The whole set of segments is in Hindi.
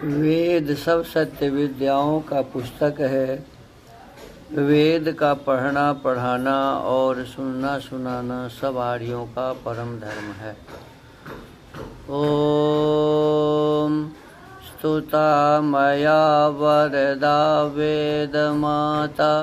वेद सब सत्य विद्याओं का पुस्तक है। वेद का पढ़ना पढ़ाना और सुनना सुनाना सब आर्यों का परम धर्म है। ओम स्तुता मया वरदा वेद माता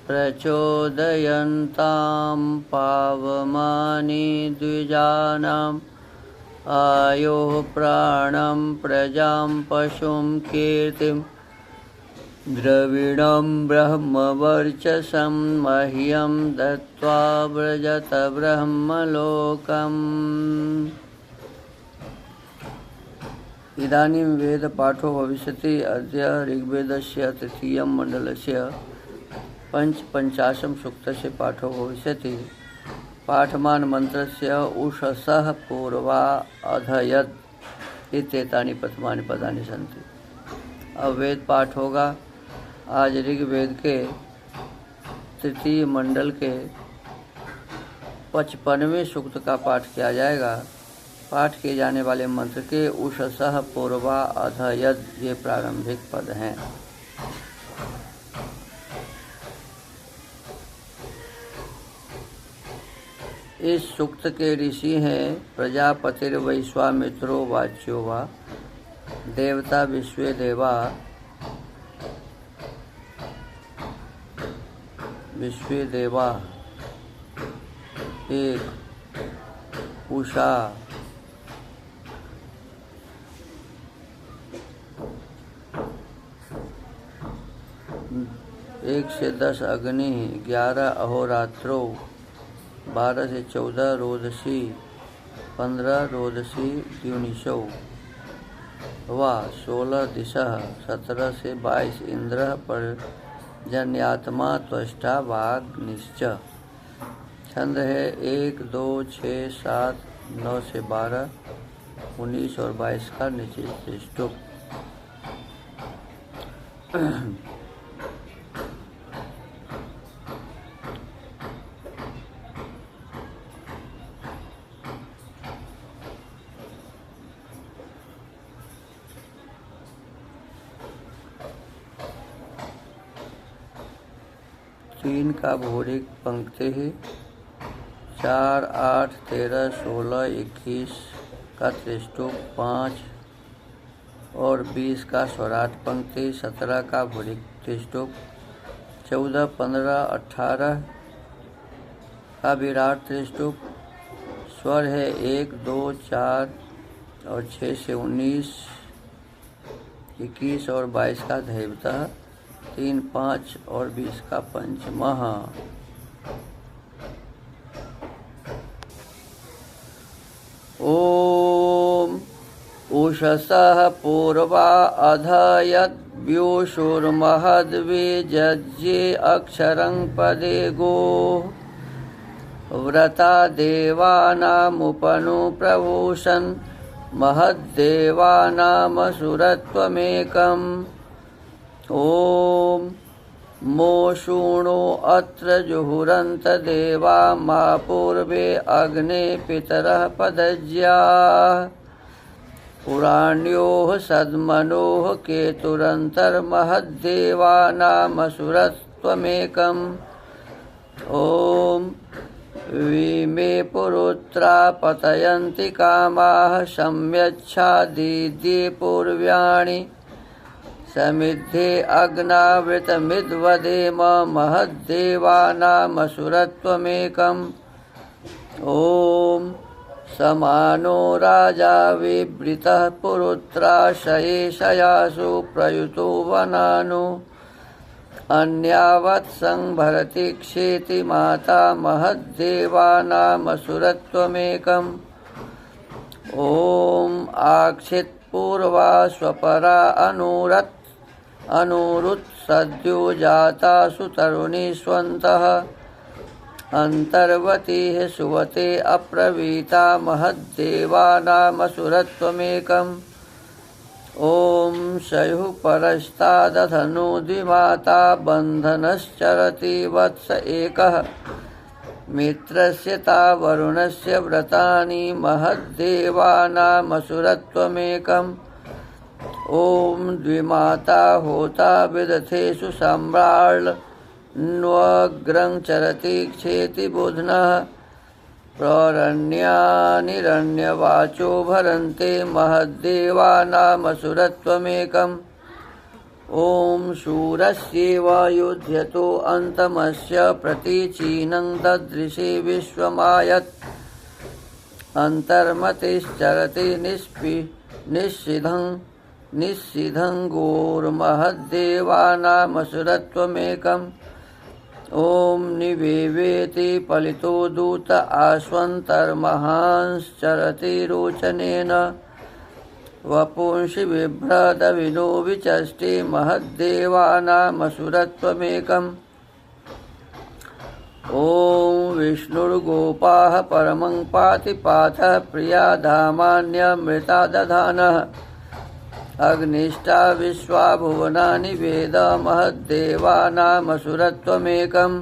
प्रचोदयन्तां पावमानि द्विजानाम् आयोः प्राणं प्रजां पशुं कीर्तिं द्रविणं ब्रह्मवर्चसं मह्यं दत्त्वा व्रजत ब्रह्मलोकम्। इदानीं वेदपाठो भविष्यति। अद्य ऋग्वेदस्य तृतीयं मण्डलस्य पञ्चपञ्चाशं सूक्तस्य पाठो भविष्यति। पाठमान मंत्रस्य उषसः पूर्वा अधयत् इत्येतानि प्रथमानि पदानि सन्ति। अब वेद पाठ होगा। आज ऋग्वेद के तृतीय मंडल के 55वें सूक्त का पाठ किया जाएगा। पाठ किए जाने वाले मंत्र के उषसः पूर्वा अधयत् ये प्रारंभिक पद हैं। इस सूक्त के ऋषि हैं प्रजापतिर्वैश्वामित्रो वाच्यो वा देवता विश्वे देवा एक उषा एक से 10 अग्नि 11 अहोरात्रों 12 से 14 रोदसी 15 रोदसी द्युनिशो व 16 दिशा 17 से 22 इंद्र पर जन्यात्मा त्वष्टा वाग्निश्च। छंद है 1 2 6 7 9 से 12 19 और 22 का नीचे श्रेष्ठो। 3 का भौरिक पंक्ति है। 4 8 13 16 21 का त्रिष्टुप 5 और 20 का स्वराट पंक्ति। 17 का भौरिक त्रिष्टुप 14 15 18 का विराट त्रिष्टुप। स्वर है 1 2 4 और 6 से 19 21 और 22 का दैवता 3 5 और 20 का पंचमः। ओम उषसः पूर्वा अधयत् व्यूषुर्महद्विजज्ये अक्षरं पदे गो व्रता देवानामुपनु प्रभूषन् महद्देवानामसुरत्वमेकम्। ओम मोषूणो अत्र जुहुरन्त देवा मा पूर्वे अग्ने पितरः पदज्याः पुराण्योः सद्मनोः केतुरन्तर्महद्देवानामसुरत्वमेकम्। ओम विमे पुरुत्रा पतयन्ति कामाः सम्यच्छादीद्ये पूर्व्याणि समिद्धे अग्नावृतमिद्वदेम महद्देवानामसुरत्वमेकम्। ओम समानो राजा विवृतः पुरुत्राशये शयासु प्रयुतो वनानु अन्यावत् संभरति क्षेति माता महद्देवानामसुरत्वमेकम्। ओम आक्षित् पूर्वा स्वपरा अनुरुत् सद्यो जातासु तरुणी स्वन्तः अन्तर्वतीः सुवते अप्रवीता महद्देवानामसुरत्वमेकम्। ओम शयुः परस्तादधनु द्विमाता बन्धनश्चरति वत्स एकः मित्रस्य तावरुणस्य व्रतानि महद्देवानामसुरत्वमेकम्। ॐ द्विमाता होता विदथेषु सम्राळ्न्वग्रं चरति क्षेति बुध्नः प्ररण्यानिरण्यवाचो भरन्ते महद्देवानामसुरत्वमेकम् ॐ शूरस्येव युध्यतो अन्तमस्य प्रतीचीनं ददृशे विश्वमायत् अन्तर्मतिश्चरति निःसिधं गोर्महद्देवानामसुरत्वमेकम् ॐ निवेवेति पलितो दूत आश्वन्तर्महांश्चरति रोचनेन वपुंषि बिभ्रदविनो विचष्टे महद्देवानामसुरत्वमेकम् ॐ विष्णुर्गोपाः परमं पाति पाथः प्रियाधामान्यमृता दधानः अग्निष्ठा विश्वा भुवनानि वेद महद्देवानामसुरत्वमेकम्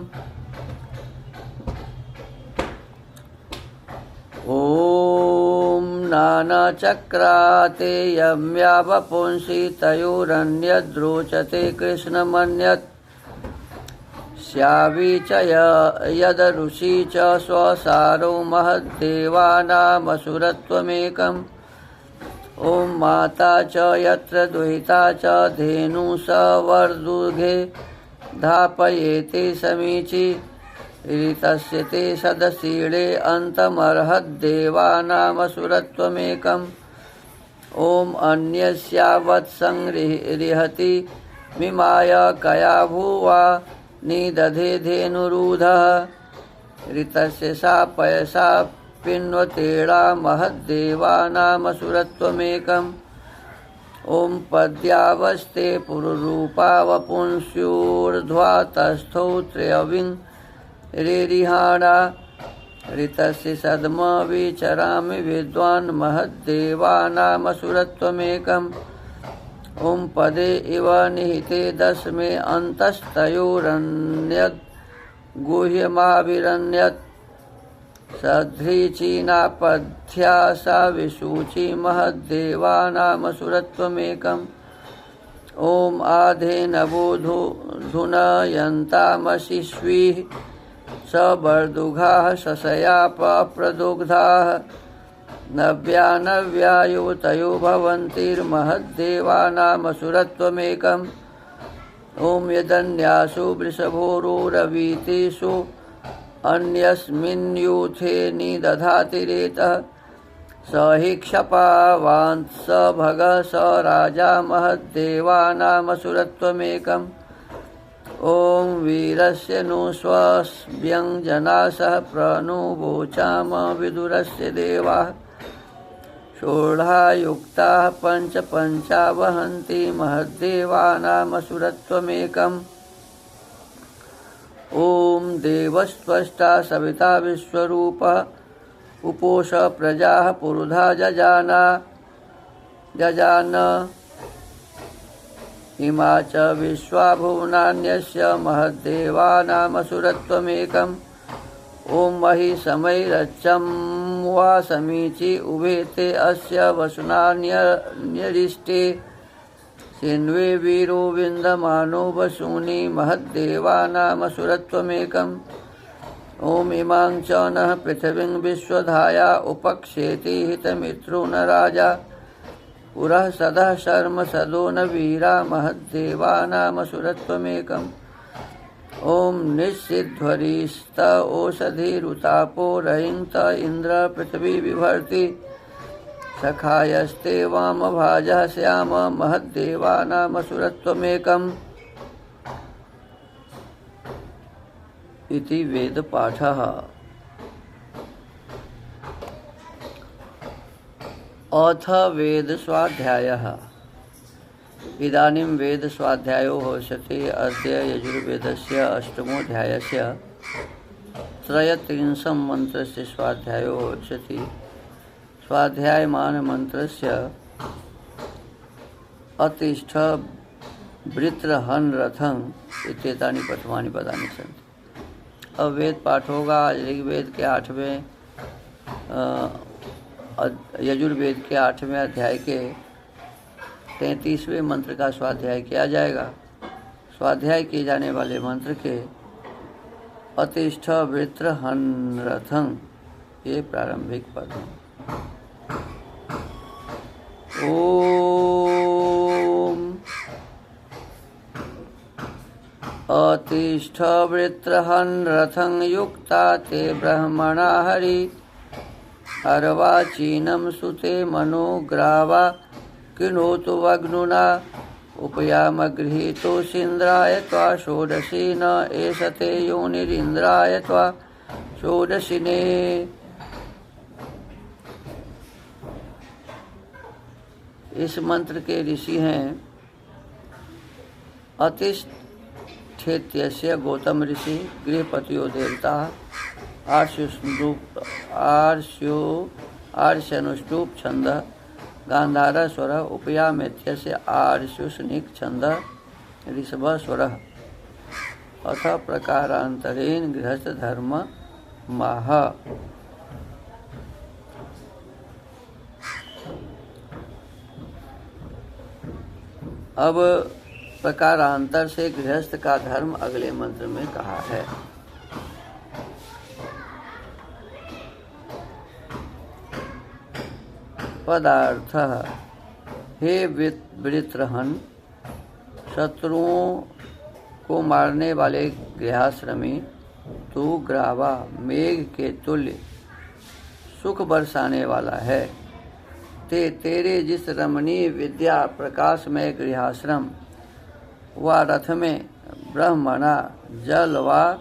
ॐ नानाचक्राते यम्या वपुंसि तयोरन्यद्रोचते कृष्णमन्यत् स्यावी च यदरुषि च स्वसारो महद्देवानामसुरत्वमेकम् ॐ माता च यत्र दुहिता च धेनु सवर्दुघे धापयेते समीचि ऋतस्य ते सदशीळे अन्तमर्हद्देवानामसुरत्वमेकम् ॐ अन्यस्यावत्संरिहति मिमाय कया भुवा निदधे धेनुरूधः ऋतस्य सा पयसा पिन्वतेळा महद्देवानामसुरत्वमेकम् ॐ पद्यावस्ते पुरुरूपा वपुंस्यूर्ध्वा तस्थौ त्रयविंरेरिहाणा ऋतस्य सद्मविचरामि विद्वान् महद्देवानामसुरत्वमेकम् ॐ पदे इव निहिते दशमे अन्तस्तयोरन्यद् गुह्यमाविरन्यत् सध्रीचीनापथ्या सा विशूचि महद्देवानामसुरत्वमेकम् ॐ आधेनवोधुनयन्तामशिश्वीः सबर्दुघाः शशयापप्रदुग्धाः नव्या युवतयो भवन्तिर्महद्देवानामसुरत्वमेकम् ॐ यदन्यासु वृषभोरुरवीतिषु अन्यस्मिन्यूथे निदधाति रेतः स हि क्षपावान् स भगः स राजा महद्देवानामसुरत्वमेकम् ॐ वीरस्य नु स्वस्व्यञ्जनासः प्रणुवोचाम विदुरस्य देवाः षोडशायुक्ताः पञ्चा वहन्ति महद्देवानामसुरत्वमेकम् ॐ देवस्त्वष्टा सविता विश्वरूपः उपोष प्रजाः पुरुधा जजान इमा च विश्वा भुवनान्यस्य महद्देवानामसुरत्वमेकम् ॐ महि समैरच्चं वा समीचि उभे ते अस्य वसुनान्यरिष्टे सिन्वे वीरो विन्दमानो वसूनि महद्देवानामसुरत्वमेकम् ॐ इमां च नः पृथिवीं विश्वधाया उपक्षेति हितमित्रो न राजा पुरः सदः शर्म सदो न वीरा महद्देवानामसुरत्वमेकम् ॐ निःसिध्वरीस्त ओषधिरुतापो रयिन्त इन्द्र पृथिवी बिभर्ति सखायस्ते वामभाजः श्याम महद्देवानामसुरत्वमेकम् इति वेदपाठः। अथ वेदस्वाध्यायः। इदानीं वेदस्वाध्यायो भविष्यति। अद्य यजुर्वेदस्य अष्टमोऽध्यायस्य 33 मन्त्रस्य स्वाध्यायो भविष्यति। स्वाध्यायमानमन्त्रस्य अतिष्ठ वृत्रहन् रथं इत्येतानि प्रथमानि पदानि सन्ति। अब वेद पाठ होगा। ऋग्वेद के 8वें यजुर्वेद के 8वें अध्याय के 33वें मंत्र का स्वाध्याय किया जाएगा। स्वाध्याय किए जाने वाले मंत्र के अतिष्ठ वृत्र हनरथं ये प्रारंभिक पद हैं। ओम अतिष्ठ वृत्रहन् रथं युक्ता ते ब्रह्मणा हरि अर्वाचीनं सुते मनोग्रावा किनोतु वग्नुना उपयामगृहीतोऽसीन्द्राय त्वा षोडशी न एषते योनिरिन्द्राय त्वा षोडशिने। इस मंत्र के ऋषि हैं अतिष्ठेत्यस्य गौतम ऋषि, गृहपतियो देवता, आर्ष्यनुष्टुप छंद, गांधार स्वर, उपयामेत्यस्य आर्ष्युष्निक छंद, ऋषभ स्वर। अथ प्रकारांतरेण गृहस्थ धर्म माह। अब प्रकारांतर से गृहस्थ का धर्म अगले मंत्र में कहा है। पदार्थ हे वृत्रहन्, शत्रुओं को मारने वाले गृहाश्रमी, तू ग्रावा मेघ के तुल्य सुख बरसाने वाला है। तेरे जिस रमणीय विद्या प्रकाश में गृहाश्रम व रथ में ब्रह्मणा जल व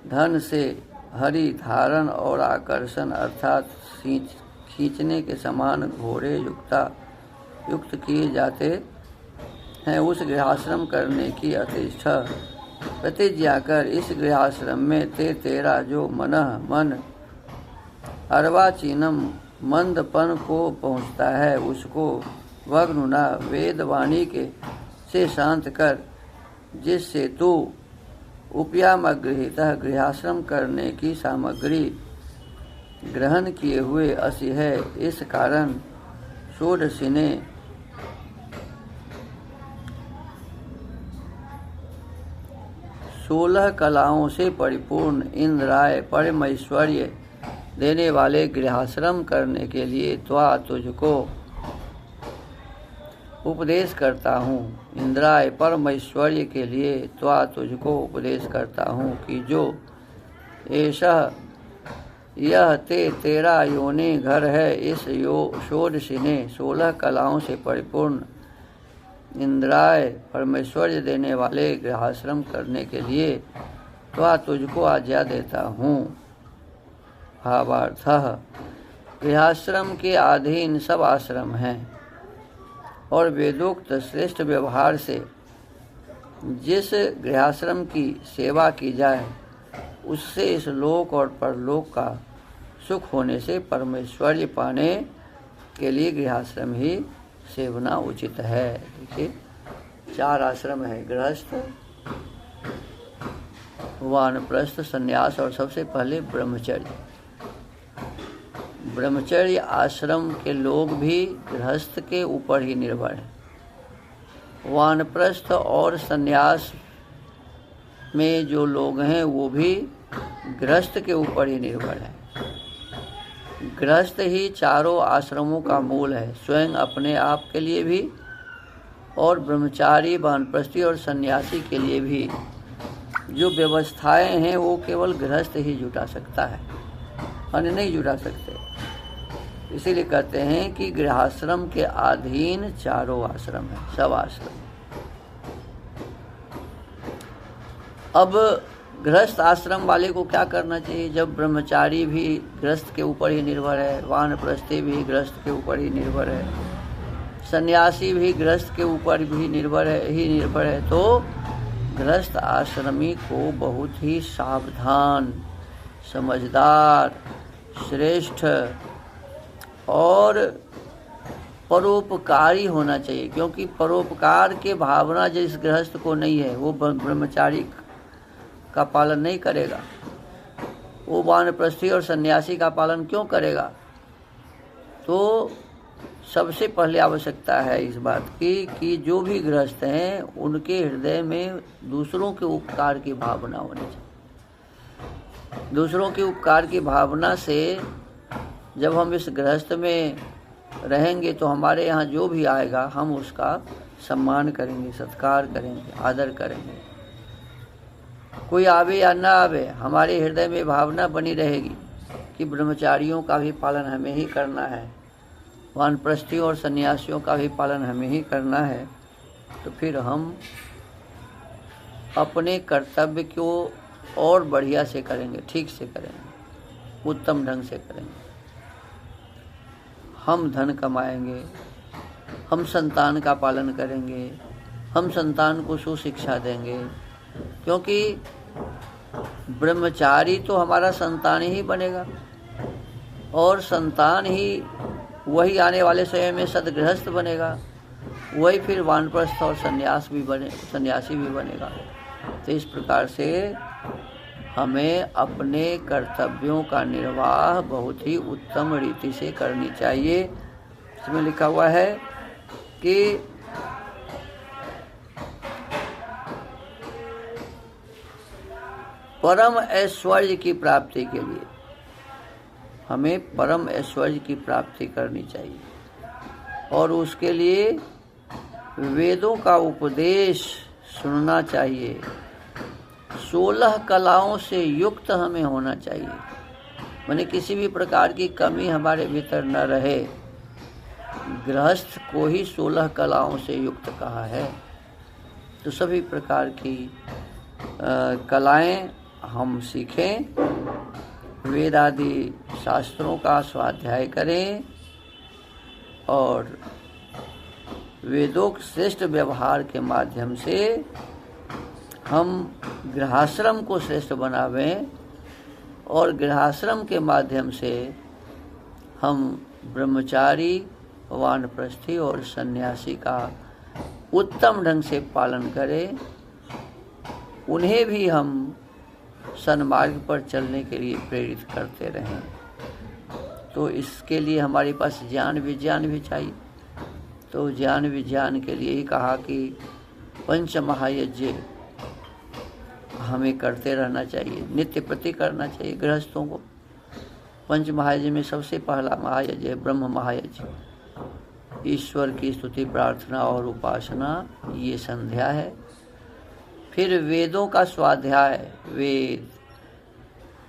धन से हरि धारण और आकर्षण अर्थात खींचने के समान घोड़े युक्त किए जाते हैं, उस गृहाश्रम करने की अतिष्ठा प्रतिज्ञा कर इस गृहाश्रम में तेरा जो मन अर्वाचीनम मंदपन को पहुँचता है उसको वग्नुना वेदवाणी के से शांत कर, जिससे तू उपयामगृहीतः गृहाश्रम करने की सामग्री ग्रहण किए हुए असि है। इस कारण षोडशिने 16 कलाओं से परिपूर्ण इंद्राय परमैश्वर्य देने वाले गृहाश्रम करने के लिए त्वा तुझको उपदेश करता हूँ। इंद्राय परमैश्वर्य के लिए त्वा तुझको उपदेश करता हूँ कि जो ऐसा यह तेरा योनि घर है, इस षोडशी ने 16 कलाओं से परिपूर्ण इंद्राय परमेश्वर्य देने वाले गृहाश्रम करने के लिए त्वा तुझको आज्ञा देता हूँ। भावार्थः गृहाश्रम के अधीन सब आश्रम हैं और वेदोक्त श्रेष्ठ व्यवहार से जिस गृहाश्रम की सेवा की जाए उससे इस लोक और परलोक का सुख होने से परमेश्वर्य पाने के लिए गृहाश्रम ही सेवना उचित है। देखिए 4 आश्रम है, गृहस्थ, वानप्रस्थ, संन्यास और सबसे पहले ब्रह्मचर्य। ब्रह्मचर्य आश्रम के लोग भी गृहस्थ के ऊपर ही निर्भर हैं। वानप्रस्थ और संन्यास में जो लोग हैं वो भी गृहस्थ के ऊपर ही निर्भर है। गृहस्थ ही चारों आश्रमों का मूल है, स्वयं अपने आप के लिए भी और ब्रह्मचारी, वानप्रस्थी और सन्यासी के लिए भी। जो व्यवस्थाएं हैं वो केवल गृहस्थ ही जुटा सकता है, अन्य नहीं जुटा सकते। इसीलिए कहते हैं कि गृहाश्रम के अधीन चारों आश्रम है, सब आश्रम। अब गृहस्थ आश्रम वाले को क्या करना चाहिए? जब ब्रह्मचारी भी गृहस्थ के ऊपर ही निर्भर है, वानप्रस्थी भी गृहस्थ के ऊपर ही निर्भर है, सन्यासी भी गृहस्थ के ऊपर भी निर्भर है, तो गृहस्थ आश्रमी को बहुत ही सावधान, समझदार, श्रेष्ठ और परोपकारी होना चाहिए। क्योंकि परोपकार के भावना जिस गृहस्थ को नहीं है वो ब्रह्मचारी का पालन नहीं करेगा, वो वानप्रस्थी और सन्यासी का पालन क्यों करेगा? तो सबसे पहले आवश्यकता है इस बात की कि जो भी गृहस्थ हैं उनके हृदय में दूसरों के उपकार की भावना होनी चाहिए। दूसरों के उपकार की भावना से जब हम इस गृहस्थ में रहेंगे तो हमारे यहाँ जो भी आएगा हम उसका सम्मान करेंगे, सत्कार करेंगे, आदर करेंगे। कोई आवे या ना आवे, हमारे हृदय में भावना बनी रहेगी कि ब्रह्मचारियों का भी पालन हमें ही करना है, वानप्रस्थियों और सन्यासियों का भी पालन हमें ही करना है। तो फिर हम अपने कर्तव्य को और बढ़िया से करेंगे, ठीक से करेंगे, उत्तम ढंग से करेंगे। हम धन कमाएंगे, हम संतान का पालन करेंगे, हम संतान को सुशिक्षा देंगे, क्योंकि ब्रह्मचारी तो हमारा संतान ही बनेगा और संतान ही वही आने वाले समय में सदगृहस्थ बनेगा, वही फिर वानप्रस्थ और सन्यासी भी बनेगा। तो इस प्रकार से हमें अपने कर्तव्यों का निर्वाह बहुत ही उत्तम रीति से करनी चाहिए। इसमें लिखा हुआ है कि परम ऐश्वर्य की प्राप्ति के लिए हमें परम ऐश्वर्य की प्राप्ति करनी चाहिए और उसके लिए वेदों का उपदेश सुनना चाहिए। 16 कलाओं से युक्त हमें होना चाहिए, माने किसी भी प्रकार की कमी हमारे भीतर न रहे। गृहस्थ को ही 16 कलाओं से युक्त कहा है। तो सभी प्रकार की कलाएं हम सीखें, वेद आदि शास्त्रों का स्वाध्याय करें और वेदोक्त श्रेष्ठ व्यवहार के माध्यम से हम गृहाश्रम को श्रेष्ठ बनावें और गृहाश्रम के माध्यम से हम ब्रह्मचारी, वानप्रस्थी और सन्यासी का उत्तम ढंग से पालन करें। उन्हें भी हम सन्मार्ग पर चलने के लिए प्रेरित करते रहें। तो इसके लिए हमारे पास ज्ञान विज्ञान भी चाहिए। तो ज्ञान विज्ञान के लिए ही कहा कि पंच महायज्ञ हमें करते रहना चाहिए, नित्य प्रति करना चाहिए गृहस्थों को। पंच महायज्ञ में सबसे पहला महायज्ञ है ब्रह्म महायज्ञ। ईश्वर की स्तुति, प्रार्थना और उपासना, ये संध्या है। फिर वेदों का स्वाध्याय, वेद,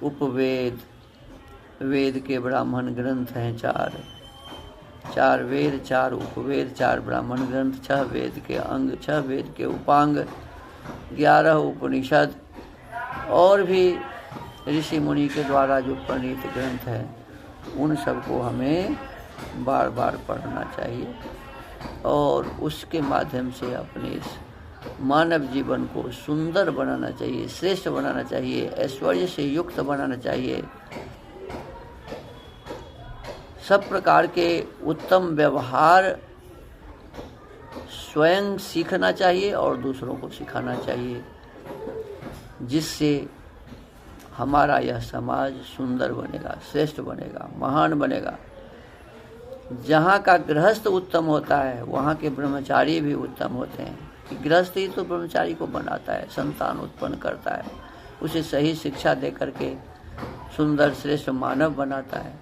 उपवेद, वेद के ब्राह्मण ग्रंथ हैं 4 वेद, 4 उपवेद, 4 ब्राह्मण ग्रंथ, 6 वेद के अंग, 6 वेद के उपांग, 11 उपनिषद और भी ऋषि मुनि के द्वारा जो प्रणीत ग्रंथ हैं, उन सबको हमें बार बार पढ़ना चाहिए और उसके माध्यम से अपने इस मानव जीवन को सुंदर बनाना चाहिए, श्रेष्ठ बनाना चाहिए, ऐश्वर्य से युक्त बनाना चाहिए। सब प्रकार के उत्तम व्यवहार स्वयं सीखना चाहिए और दूसरों को सिखाना चाहिए, जिससे हमारा यह समाज सुंदर बनेगा, श्रेष्ठ बनेगा, महान बनेगा। जहाँ का गृहस्थ उत्तम होता है वहाँ के ब्रह्मचारी भी उत्तम होते हैं। गृहस्थ ही तो ब्रह्मचारी को बनाता है, संतान उत्पन्न करता है, उसे सही शिक्षा दे करके सुंदर श्रेष्ठ मानव बनाता है।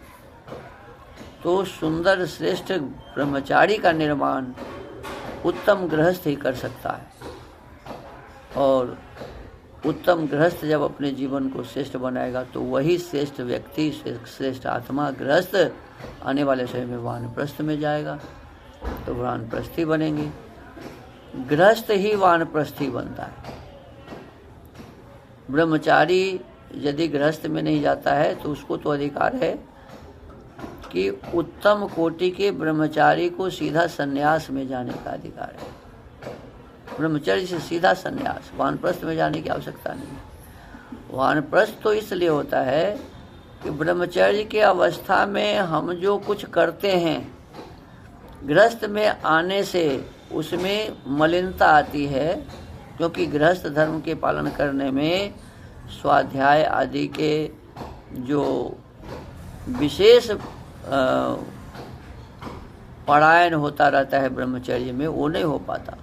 तो सुंदर श्रेष्ठ ब्रह्मचारी का निर्माण उत्तम गृहस्थ ही कर सकता है और उत्तम गृहस्थ जब अपने जीवन को श्रेष्ठ बनाएगा तो वही श्रेष्ठ व्यक्ति, श्रेष्ठ आत्मा गृहस्थ आने वाले समय में वानप्रस्थ में जाएगा तो वानप्रस्थी बनेंगे। गृहस्थ ही वानप्रस्थी बनता है। ब्रह्मचारी यदि गृहस्थ में नहीं जाता है तो उसको तो अधिकार है कि उत्तम कोटि के ब्रह्मचारी को सीधा सन्यास में जाने का अधिकार है। ब्रह्मचर्य से सीधा सन्यास, वानप्रस्थ में जाने की आवश्यकता नहीं। वानप्रस्थ तो इसलिए होता है कि ब्रह्मचर्य के अवस्था में हम जो कुछ करते हैं, गृहस्थ में आने से उसमें मलिनता आती है, क्योंकि गृहस्थ धर्म के पालन करने में स्वाध्याय आदि के जो विशेष पलायन होता रहता है ब्रह्मचर्य में, वो नहीं हो पाता।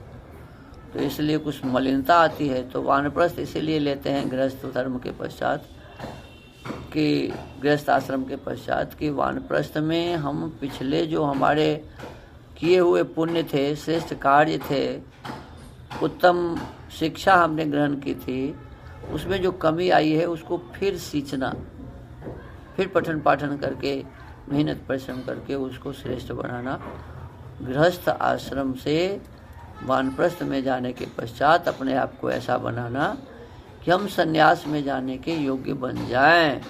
तो इसलिए कुछ मलिनता आती है। तो वानप्रस्थ इसीलिए लेते हैं गृहस्थ धर्म के पश्चात, कि गृहस्थ आश्रम के पश्चात, कि वानप्रस्थ में हम पिछले जो हमारे किए हुए पुण्य थे, श्रेष्ठ कार्य थे, उत्तम शिक्षा हमने ग्रहण की थी, उसमें जो कमी आई है उसको फिर सींचना, फिर पठन पाठन करके मेहनत परिश्रम करके उसको श्रेष्ठ बनाना। गृहस्थ आश्रम से वानप्रस्थ में जाने के पश्चात अपने आप को ऐसा बनाना कि हम संन्यास में जाने के योग्य बन जाएं।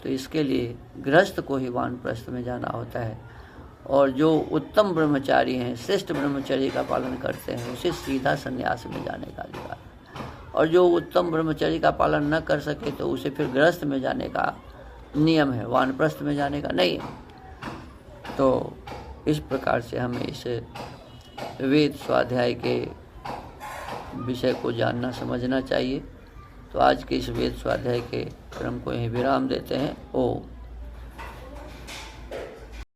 तो इसके लिए गृहस्थ को ही वानप्रस्थ में जाना होता है, और जो उत्तम ब्रह्मचारी हैं, श्रेष्ठ ब्रह्मचर्य का पालन करते हैं, उसे सीधा संन्यास में जाने का अधिकार। और जो उत्तम ब्रह्मचर्य का पालन न कर सके तो उसे फिर गृहस्थ में जाने का नियम है, वानप्रस्थ में जाने का नहीं है। तो इस प्रकार से हमें इस वेद स्वाध्याय के विषय को जानना समझना चाहिए। तो आज के इस वेद स्वाध्याय के क्रम को यहीं विराम देते हैं। ओम।